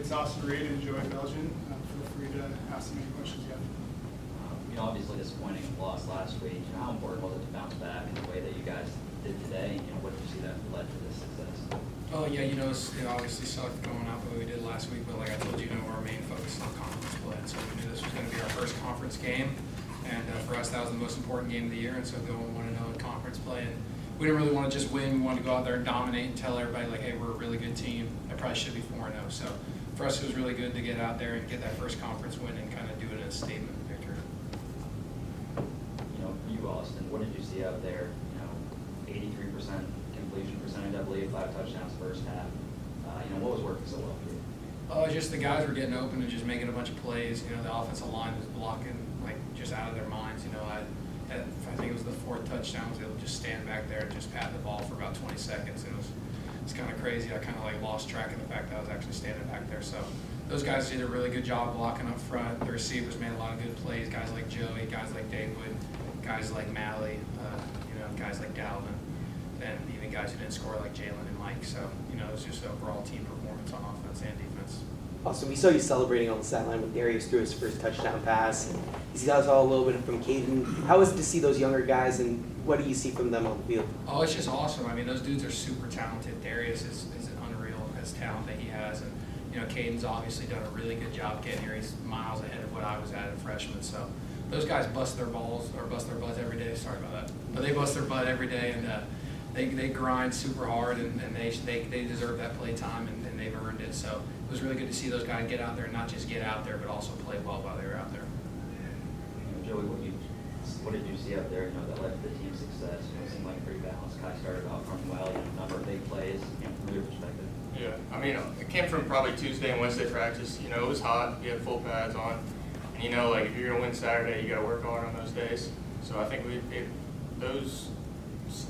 It's Austin Reed and Joey Beljan. Feel free to ask them any questions you have. Obviously disappointing loss last week. How important was it to bounce back in the way that you guys did today? What did you see that led to this success? Oh yeah, it obviously sucked going out the way we did last week, but like I told you, our main focus is on conference play, and so we knew this was going to be our first conference game, and for us that was the most important game of the year, and so going 1-0 in conference play, and we didn't really want to just win. We wanted to go out there and dominate and tell everybody like, hey, we're a really good team. I probably should be 4-0. So for us, it was really good to get out there and get that first conference win and kind of do it as a statement victory. You, Austin, what did you see out there? 83% completion percentage, I believe, 5 touchdowns first half. What was working so well for you? Oh, just the guys were getting open and just making a bunch of plays. The offensive line was blocking like just out of their minds. I think it was the 4th touchdown. I was able to just stand back there and just pat the ball for about 20 seconds. It was kind of crazy. I kind of like lost track of the fact that I was actually standing back there. So those guys did a really good job blocking up front. The receivers made a lot of good plays. Guys like Joey, guys like David, guys like Malley, guys like Dalvin, and even guys who didn't score like Jalen and Mike. So it was just overall team performance on offense and defense. Also, we saw you celebrating on the sideline with Darius threw his first touchdown pass. You see that saw a little bit from Caden. How is it to see those younger guys, and what do you see from them on the field? Oh, it's just awesome. I mean, those dudes are super talented. Darius is unreal, his talent that he has, and Caden's obviously done a really good job getting here. He's miles ahead of what I was at as a freshman. So those guys bust their butts every day. Sorry about that, but they bust their butt every day, and they grind super hard, and they deserve that play time, and they've earned it. So it was really good to see those guys get out there and not just get out there, but also play well while they were out there. Joey, what did you see out there? That led to the team's success. It seemed like a pretty balanced. Guys started off running well. Number of big plays. From your perspective. Yeah, I mean, it came from probably Tuesday and Wednesday practice. It was hot. We had full pads on, and like if you're gonna win Saturday, you got to work hard on those days. So I think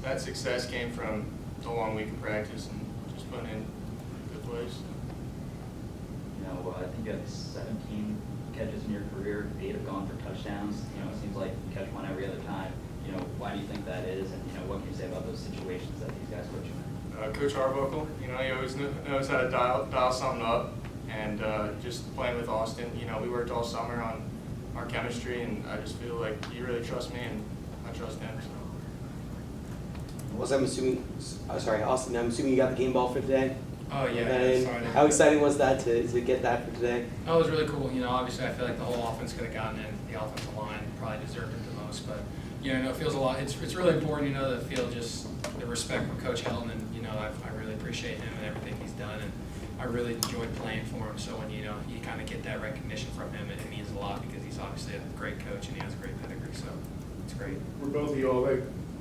that success came from the long week of practice and just putting in good plays. I think you have 17 catches in your career. 8 have gone for touchdowns. It seems like you catch one every other time. Why do you think that is? And what can you say about those situations that these guys coach you in? Coach Arbuckle, he always knows how to dial something up, and just playing with Austin. We worked all summer on our chemistry, and I just feel like he really trusts me, and I trust him. So. Austin, I'm assuming you got the game ball for today? Oh yeah. And how exciting was that to get that for today? Oh, it was really cool. Obviously I feel like the whole offense could have gotten in. The offensive line probably deserved it the most, but it feels a lot. It's really important, to feel just the respect from Coach Helton, and I really appreciate him and everything he's done, and I really enjoyed playing for him. So when you kind of get that recognition from him, it means a lot because he's obviously a great coach and he has a great pedigree. So it's great. For both of y'all,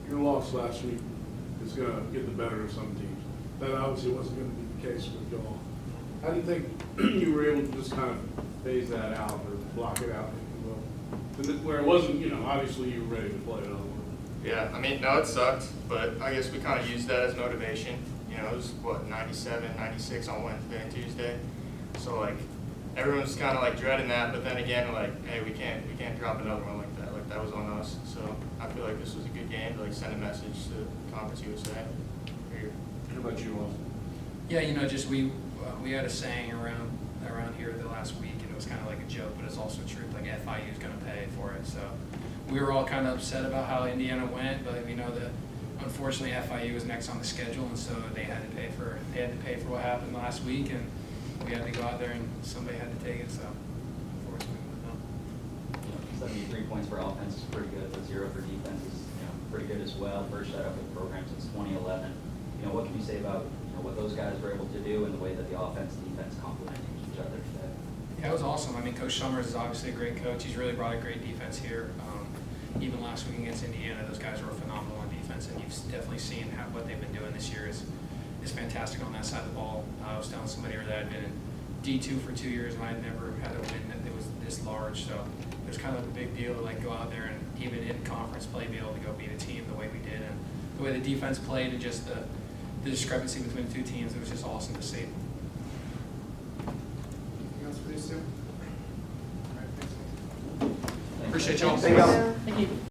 your loss last week is going to get the better of some teams. That obviously wasn't going to be the case with y'all. How do you think you were able to just kind of phase that out or block it out, if you will? Where it wasn't, obviously you were ready to play it all. Yeah, I mean, no, it sucked, but I guess we kind of used that as motivation. It was, 97, 96 on Wednesday and Tuesday. So, everyone's kind of, dreading that, but then again, hey, we can't drop another one like that. That was on us. So, I feel like this was a good game to, send a message to Conference USA. How about you, Austin? Yeah, just we had a saying around here the last week, and it was kind of like a joke, but it's also truth. FIU is going to pay for it. So we were all kind of upset about how Indiana went, but that unfortunately FIU was next on the schedule, and so they had to pay for what happened last week, and we had to go out there and somebody had to take it. So unfortunately, no. 73 points for offense is pretty good, but 0 for defense is pretty good as well. First shut up with the program since 2011. What can you say about what those guys were able to do and the way that the offense and defense complemented each other today? Yeah, it was awesome. I mean, Coach Summers is obviously a great coach. He's really brought a great defense here. Even last week against Indiana, those guys were phenomenal on defense, and you've definitely seen what they've been doing this year is fantastic on that side of the ball. I was telling somebody that I'd been in D2 for 2 years, and I'd never had a win that was this large. So it was kind of a big deal to go out there and even in conference play be able to go beat a team the way we did, and the way the defense played, and just the discrepancy between the two teams. It was just awesome to see. Anything else for you, Sue? All right, thanks. Appreciate y'all. Thank you. Thank you.